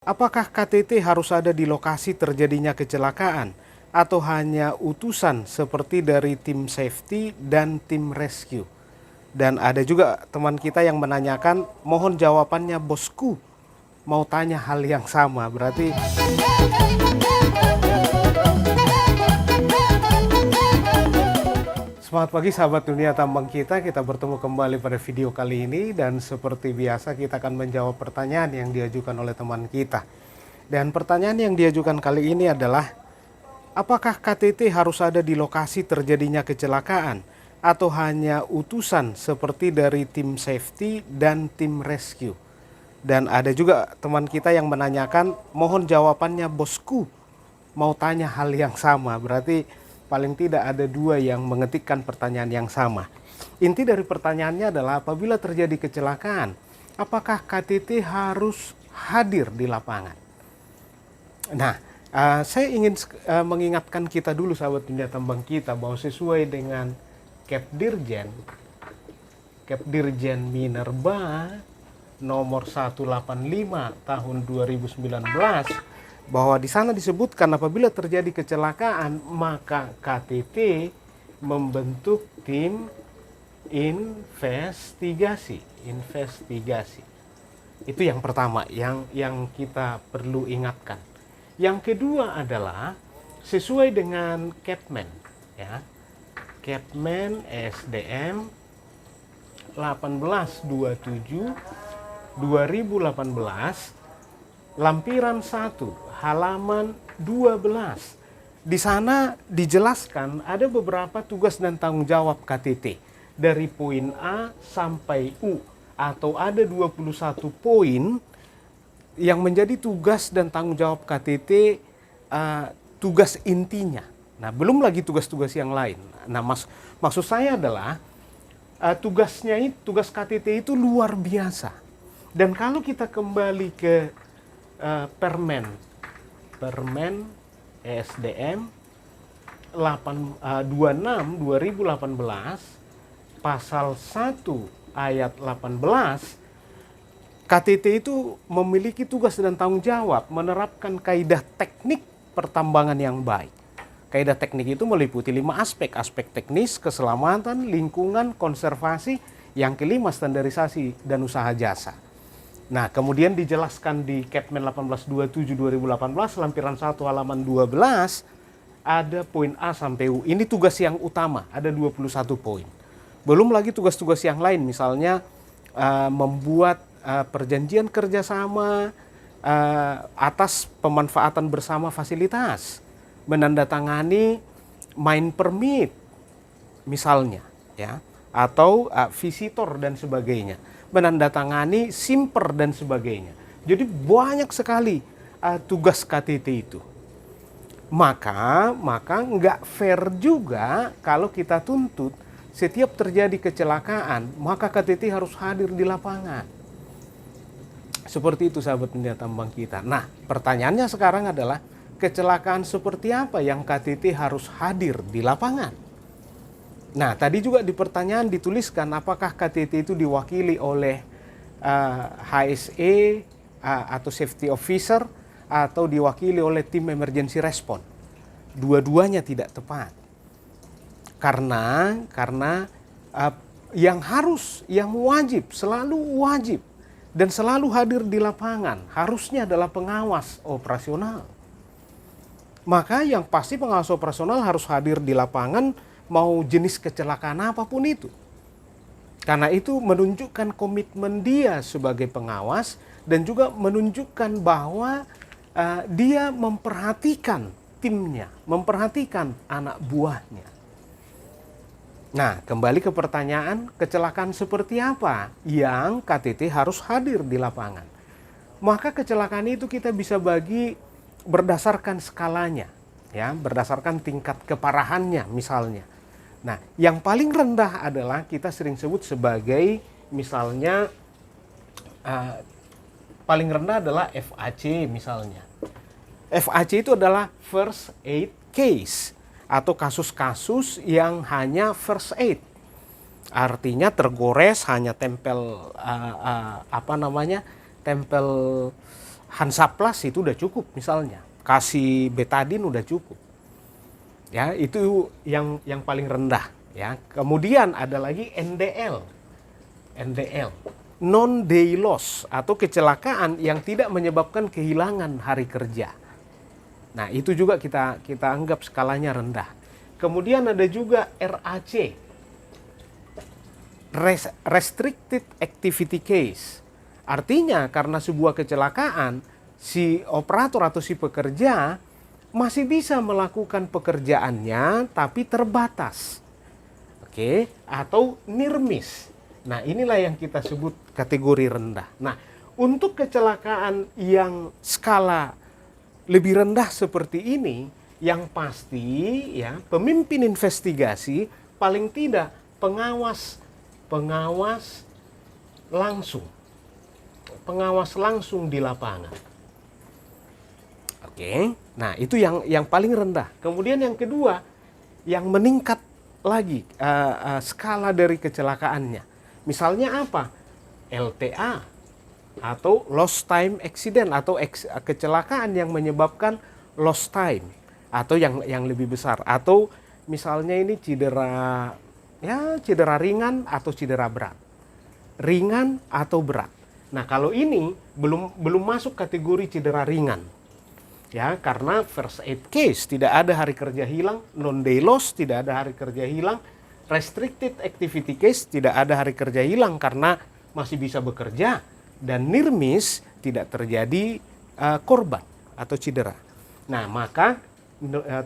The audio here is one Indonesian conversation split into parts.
Apakah KTT harus ada di lokasi terjadinya kecelakaan atau hanya utusan seperti dari tim safety dan tim rescue? Dan ada juga teman kita yang menanyakan, mohon jawabannya bosku, mau tanya hal yang sama. Berarti semangat pagi sahabat dunia tambang kita bertemu kembali pada video kali ini dan seperti biasa kita akan menjawab pertanyaan yang diajukan oleh teman kita. Dan pertanyaan yang diajukan kali ini adalah, apakah KTT harus ada di lokasi terjadinya kecelakaan atau hanya utusan seperti dari tim safety dan tim rescue? Dan ada juga teman kita yang menanyakan, mohon jawabannya bosku, mau tanya hal yang sama. Berarti paling tidak ada dua yang mengetikkan pertanyaan yang sama. Inti dari pertanyaannya adalah, apabila terjadi kecelakaan, apakah KTT harus hadir di lapangan? Nah, saya ingin mengingatkan kita dulu sahabat dunia tambang kita bahwa sesuai dengan Kepdirjen Minerba nomor 185 tahun 2019, bahwa di sana disebutkan apabila terjadi kecelakaan maka KTT membentuk tim investigasi. Itu yang pertama yang kita perlu ingatkan. Yang kedua adalah sesuai dengan Kepmen, ya. Kepmen SDM 1827 2018 lampiran 1 halaman 12. Di sana dijelaskan ada beberapa tugas dan tanggung jawab KTT dari poin A sampai U, atau ada 21 poin yang menjadi tugas dan tanggung jawab KTT, tugas intinya. Nah, belum lagi tugas-tugas yang lain. Nah, maksud saya adalah tugas KTT itu luar biasa. Dan kalau kita kembali ke Permen ESDM 26 2018 pasal 1 ayat 18, KTT itu memiliki tugas dan tanggung jawab menerapkan kaidah teknik pertambangan yang baik. Kaidah teknik itu meliputi 5 aspek: aspek teknis, keselamatan, lingkungan, konservasi, yang kelima standarisasi dan usaha jasa. Nah, kemudian dijelaskan di Kepmen 1827 2018 lampiran 1 halaman 12, ada poin A sampai U. Ini tugas yang utama, ada 21 poin. Belum lagi tugas-tugas yang lain, misalnya membuat perjanjian kerjasama atas pemanfaatan bersama fasilitas, menandatangani mine permit misalnya, ya, atau visitor dan sebagainya, menandatangani simper dan sebagainya. Jadi banyak sekali tugas KTT itu. Maka nggak fair juga kalau kita tuntut setiap terjadi kecelakaan maka KTT harus hadir di lapangan. Seperti itu sahabat dunia tambang kita. Nah, pertanyaannya sekarang adalah, kecelakaan seperti apa yang KTT harus hadir di lapangan? Nah, tadi juga di pertanyaan dituliskan, apakah KTT itu diwakili oleh HSE atau safety officer atau diwakili oleh tim emergency response? Dua-duanya tidak tepat. Karena yang wajib, selalu wajib dan selalu hadir di lapangan harusnya adalah pengawas operasional. Maka yang pasti pengawas operasional harus hadir di lapangan, mau jenis kecelakaan apapun itu. Karena itu menunjukkan komitmen dia sebagai pengawas dan juga menunjukkan bahwa dia memperhatikan timnya, memperhatikan anak buahnya. Nah, kembali ke pertanyaan, kecelakaan seperti apa yang KTT harus hadir di lapangan? Maka kecelakaan itu kita bisa bagi berdasarkan skalanya, ya, berdasarkan tingkat keparahannya misalnya. Nah, yang paling rendah adalah kita sering sebut sebagai, misalnya paling rendah adalah FAC misalnya. FAC itu adalah first aid case atau kasus-kasus yang hanya first aid. Artinya tergores, hanya tempel tempel Hansaplast itu udah cukup misalnya. Kasih betadin udah cukup. Ya, itu yang paling rendah ya. Kemudian ada lagi NDL. NDL, non day loss, atau kecelakaan yang tidak menyebabkan kehilangan hari kerja. Nah, itu juga kita anggap skalanya rendah. Kemudian ada juga RAC, restricted activity case. Artinya karena sebuah kecelakaan, si operator atau si pekerja masih bisa melakukan pekerjaannya tapi terbatas. Oke, atau near miss. Nah, inilah yang kita sebut kategori rendah. Nah, untuk kecelakaan yang skala lebih rendah seperti ini, yang pasti ya pemimpin investigasi paling tidak pengawas langsung di lapangan. Oke, nah itu yang paling rendah. Kemudian yang kedua, yang meningkat lagi skala dari kecelakaannya. Misalnya apa? LTA atau lost time accident, atau kecelakaan yang menyebabkan lost time atau yang lebih besar, atau misalnya ini cedera ringan atau cedera berat. Ringan atau berat. Nah, kalau ini belum masuk kategori cedera ringan. Ya, karena first aid case tidak ada hari kerja hilang, non day loss tidak ada hari kerja hilang, restricted activity case tidak ada hari kerja hilang karena masih bisa bekerja, dan near miss tidak terjadi korban atau cedera. Nah, maka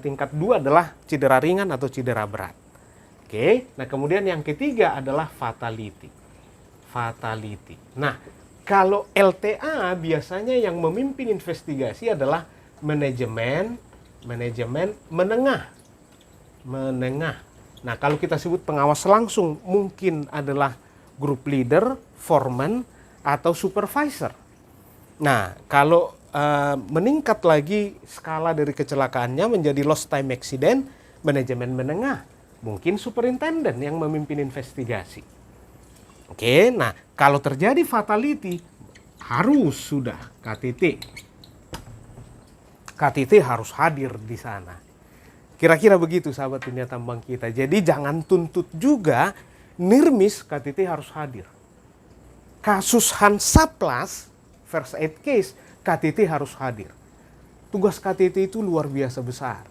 tingkat 2 adalah cedera ringan atau cedera berat. Oke, nah kemudian yang ketiga adalah fatality. Fatality. Nah, kalau LTA biasanya yang memimpin investigasi adalah manajemen menengah. Nah, kalau kita sebut pengawas langsung mungkin adalah group leader, foreman, atau supervisor. Nah, kalau meningkat lagi skala dari kecelakaannya menjadi lost time accident, manajemen menengah, mungkin superintendent yang memimpin investigasi. Oke, nah kalau terjadi fatality harus sudah KTT harus hadir di sana. Kira-kira begitu sahabat dunia tambang kita. Jadi jangan tuntut juga near miss KTT harus hadir. Kasus Hansaplast first aid case KTT harus hadir. Tugas KTT itu luar biasa besar.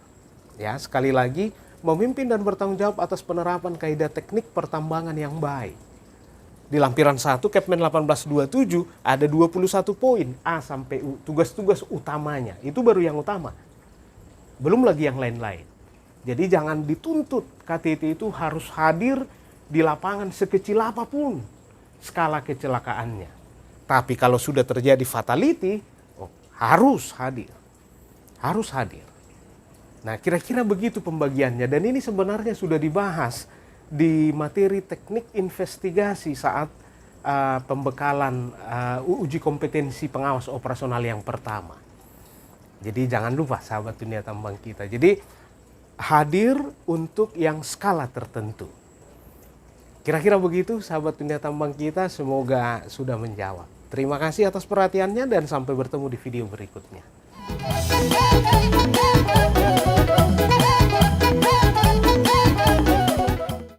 Ya, sekali lagi memimpin dan bertanggung jawab atas penerapan kaidah teknik pertambangan yang baik. Di lampiran 1 Kepmen 1827 ada 21 poin A sampai U, tugas-tugas utamanya. Itu baru yang utama. Belum lagi yang lain-lain. Jadi jangan dituntut KTT itu harus hadir di lapangan sekecil apapun skala kecelakaannya. Tapi kalau sudah terjadi fatality, harus hadir. Harus hadir. Nah, kira-kira begitu pembagiannya, dan ini sebenarnya sudah dibahas di materi teknik investigasi saat pembekalan uji kompetensi pengawas operasional yang pertama. Jadi jangan lupa sahabat dunia tambang kita. Jadi hadir untuk yang skala tertentu. Kira-kira begitu sahabat dunia tambang kita, semoga sudah menjawab. Terima kasih atas perhatiannya dan sampai bertemu di video berikutnya.